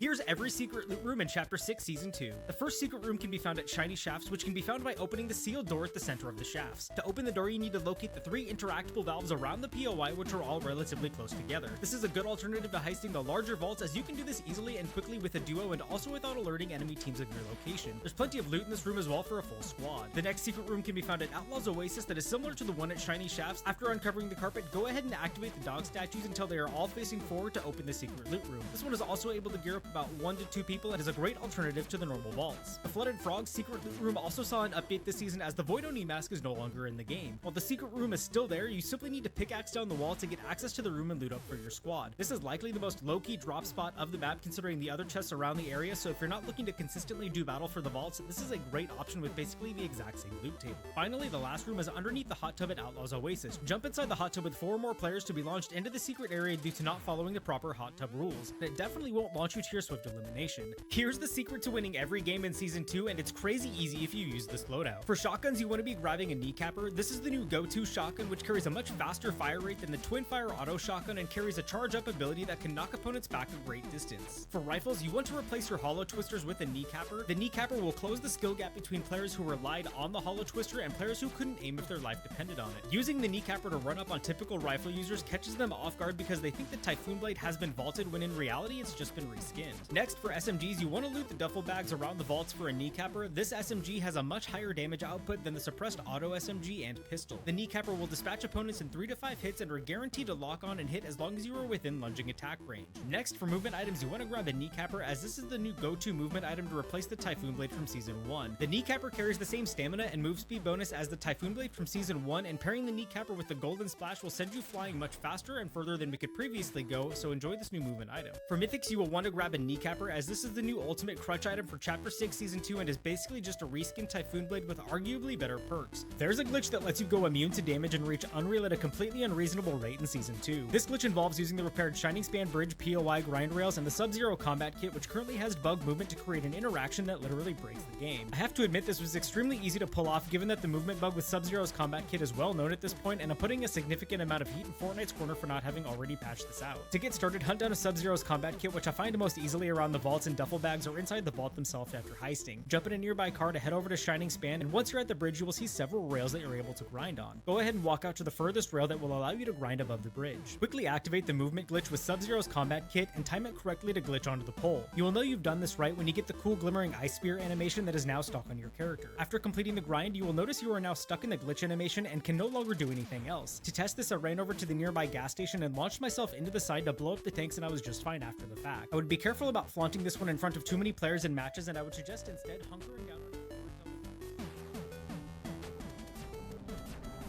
Here's every secret loot room in Chapter 6 Season 2. The first secret room can be found at Shiny Shafts, which can be found by opening the sealed door at the center of the shafts. To open the door, you need to locate the 3 interactable valves around the POI, which are all relatively close together. This is a good alternative to heisting the larger vaults, as you can do this easily and quickly with a duo and also without alerting enemy teams of your location. There's plenty of loot in this room as well for a full squad. The next secret room can be found at Outlaw's Oasis that is similar to the one at Shiny Shafts. After uncovering the carpet, go ahead and activate the dog statues until they are all facing forward to open the secret loot room. This one is also able to gear up about 1 to 2 people and is a great alternative to the normal vaults. The Flooded Frog secret loot room also saw an update this season as the Void Oni mask is no longer in the game. While the secret room is still there, you simply need to pickaxe down the wall to get access to the room and loot up for your squad. This is likely the most low-key drop spot of the map considering the other chests around the area, so if you're not looking to consistently do battle for the vaults, this is a great option with basically the exact same loot table. Finally, the last room is underneath the hot tub at Outlaw's Oasis. Jump inside the hot tub with 4 more players to be launched into the secret area due to not following the proper hot tub rules, and it definitely won't launch you to your swift elimination. Here's the secret to winning every game in Season 2, and it's crazy easy if you use this loadout. For shotguns, you want to be grabbing a Kneecapper. This is the new go-to shotgun, which carries a much faster fire rate than the Twin Fire Auto Shotgun and carries a charge-up ability that can knock opponents back a great distance. For rifles, you want to replace your Hollow Twisters with a Kneecapper. The Kneecapper will close the skill gap between players who relied on the Hollow Twister and players who couldn't aim if their life depended on it. Using the Kneecapper to run up on typical rifle users catches them off guard because they think the Typhoon Blade has been vaulted when in reality it's just been reskinned. Next, for SMGs, you want to loot the duffel bags around the vaults for a Kneecapper. This SMG has a much higher damage output than the suppressed auto SMG and pistol. The Kneecapper will dispatch opponents in 3 to 5 hits and are guaranteed to lock on and hit as long as you are within lunging attack range. Next, for movement items, you want to grab the Kneecapper as this is the new go-to movement item to replace the Typhoon Blade from Season 1. The Kneecapper carries the same stamina and move speed bonus as the Typhoon Blade from Season 1, and pairing the Kneecapper with the Golden Splash will send you flying much faster and further than we could previously go, so enjoy this new movement item. For Mythics, you will want to grab a Kneecapper as this is the new ultimate crutch item for Chapter 6 Season 2 and is basically just a reskinned Typhoon Blade with arguably better perks. There's a glitch that lets you go immune to damage and reach Unreal at a completely unreasonable rate in Season 2. This glitch involves using the repaired Shining Span Bridge POI grind rails and the Sub-Zero Combat Kit, which currently has bug movement to create an interaction that literally breaks the game. I have to admit this was extremely easy to pull off given that the movement bug with Sub-Zero's Combat Kit is well known at this point, and I'm putting a significant amount of heat in Fortnite's corner for not having already patched this out. To get started, hunt down a Sub-Zero's Combat Kit, which I find most easily around the vaults and duffel bags or inside the vault themselves after heisting. Jump in a nearby car to head over to Shining Span, and once you're at the bridge, you will see several rails that you're able to grind on. Go ahead and walk out to the furthest rail that will allow you to grind above the bridge. Quickly activate the movement glitch with Sub-Zero's Combat Kit and time it correctly to glitch onto the pole. You will know you've done this right when you get the cool glimmering ice spear animation that is now stuck on your character. After completing the grind, you will notice you are now stuck in the glitch animation and can no longer do anything else. To test this, I ran over to the nearby gas station and launched myself into the side to blow up the tanks, and I was just fine after the fact. I would be careful about flaunting this one in front of too many players in matches, and I would suggest instead hunkering down.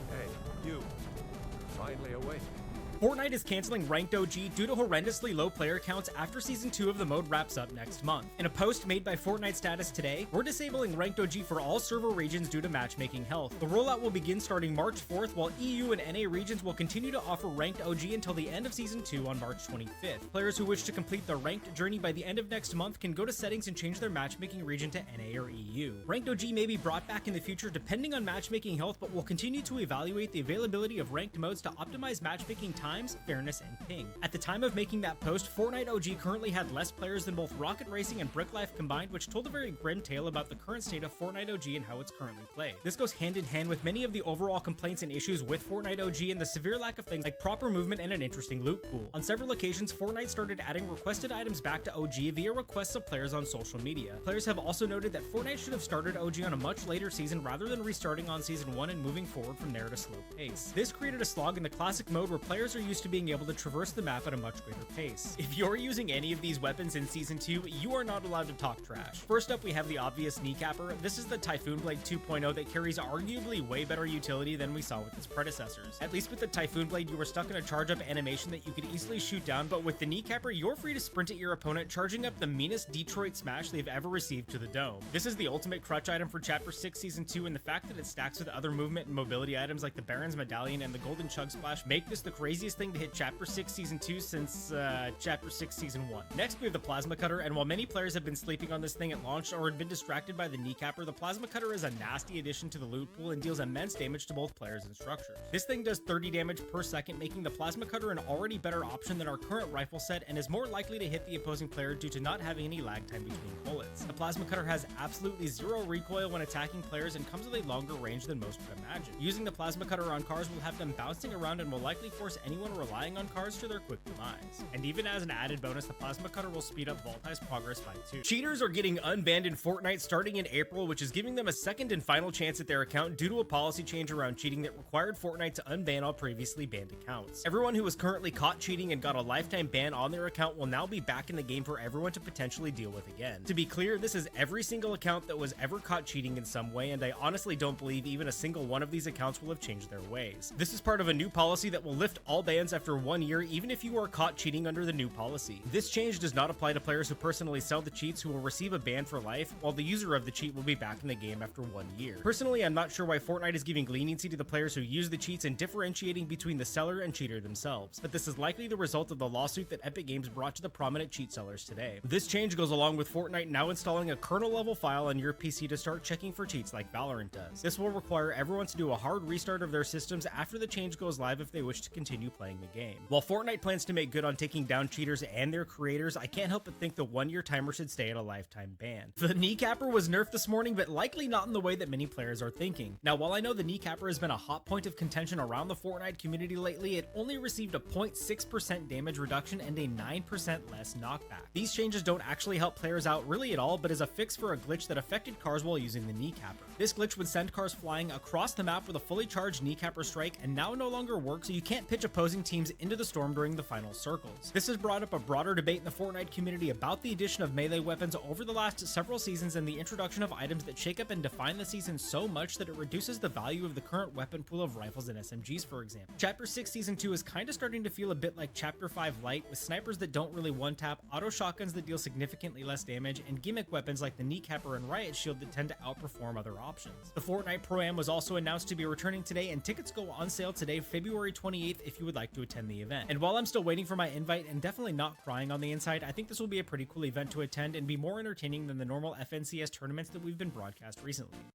Hey, you. Finally awake. Fortnite is canceling Ranked OG due to horrendously low player counts after Season 2 of the mode wraps up next month. In a post made by Fortnite Status today, we're disabling Ranked OG for all server regions due to matchmaking health. The rollout will begin starting March 4th, while EU and NA regions will continue to offer Ranked OG until the end of Season 2 on March 25th. Players who wish to complete the Ranked journey by the end of next month can go to settings and change their matchmaking region to NA or EU. Ranked OG may be brought back in the future depending on matchmaking health, but we'll continue to evaluate the availability of ranked modes to optimize matchmaking times, fairness, and ping. At the time of making that post, Fortnite OG currently had less players than both Rocket Racing and Brick Life combined, which told a very grim tale about the current state of Fortnite OG and how it's currently played. This goes hand in hand with many of the overall complaints and issues with Fortnite OG and the severe lack of things like proper movement and an interesting loot pool. On several occasions, Fortnite started adding requested items back to OG via requests of players on social media. Players have also noted that Fortnite should have started OG on a much later season rather than restarting on Season 1 and moving forward from there at a slow pace. This created a slog in the classic mode where players are used to being able to traverse the map at a much greater pace. If you're using any of these weapons in Season 2, you are not allowed to talk trash. First up, we have the obvious Kneecapper. This is the Typhoon Blade 2.0 that carries arguably way better utility than we saw with its predecessors. At least with the Typhoon Blade, you were stuck in a charge-up animation that you could easily shoot down, but with the Kneecapper, you're free to sprint at your opponent, charging up the meanest Detroit smash they've ever received to the dome. This is the ultimate crutch item for Chapter 6 Season 2, and the fact that it stacks with other movement and mobility items like the Baron's Medallion and the Golden Chug Splash make this the craziest craziest thing to hit Chapter 6 Season 2 since Chapter 6 Season 1. Next, we have the Plasma Cutter, and while many players have been sleeping on this thing at launch or had been distracted by the Kneecapper, the Plasma Cutter is a nasty addition to the loot pool and deals immense damage to both players and structures. This thing does 30 damage per second, making the Plasma Cutter an already better option than our current rifle set and is more likely to hit the opposing player due to not having any lag time between bullets. The Plasma Cutter has absolutely zero recoil when attacking players and comes with a longer range than most would imagine. Using the Plasma Cutter on cars will have them bouncing around and will likely force anyone relying on cars to their quick demise. And even as an added bonus, the Plasma Cutter will speed up Voltai's progress by 2. Cheaters are getting unbanned in Fortnite starting in April, which is giving them a second and final chance at their account due to a policy change around cheating that required Fortnite to unban all previously banned accounts. Everyone who was currently caught cheating and got a lifetime ban on their account will now be back in the game for everyone to potentially deal with again. To be clear, this is every single account that was ever caught cheating in some way, and I honestly don't believe even a single one of these accounts will have changed their ways. This is part of a new policy that will lift all bans after 1 year, even if you are caught cheating under the new policy. This change does not apply to players who personally sell the cheats, who will receive a ban for life, while the user of the cheat will be back in the game after 1 year. Personally, I'm not sure why Fortnite is giving leniency to the players who use the cheats and differentiating between the seller and cheater themselves, but this is likely the result of the lawsuit that Epic Games brought to the prominent cheat sellers today. This change goes along with Fortnite now installing a kernel level file on your PC to start checking for cheats like Valorant does. This will require everyone to do a hard restart of their systems after the change goes live if they wish to continue playing the game. While Fortnite plans to make good on taking down cheaters and their creators, I can't help but think the 1 year timer should stay at a lifetime ban. The Kneecapper was nerfed this morning, but likely not in the way that many players are thinking. Now, while I know the Kneecapper has been a hot point of contention around the Fortnite community lately, it only received a 0.6% damage reduction and a 9% less knockback. These changes don't actually help players out really at all, but is a fix for a glitch that affected cars while using the Kneecapper. This glitch would send cars flying across the map with a fully charged Kneecapper strike and now no longer works, so you can't pitch opposing teams into the storm during the final circles. This has brought up a broader debate in the Fortnite community about the addition of melee weapons over the last several seasons and the introduction of items that shake up and define the season so much that it reduces the value of the current weapon pool of rifles and SMGs, for example. Chapter 6 Season 2 is kinda starting to feel a bit like Chapter 5 Light, with snipers that don't really one-tap, auto shotguns that deal significantly less damage, and gimmick weapons like the Kneecapper and Riot Shield that tend to outperform other options. The Fortnite Pro-Am was also announced to be returning today, and tickets go on sale today, February 28th, if you would like to attend the event. And while I'm still waiting for my invite and definitely not crying on the inside, I think this will be a pretty cool event to attend and be more entertaining than the normal FNCS tournaments that we've been broadcast recently.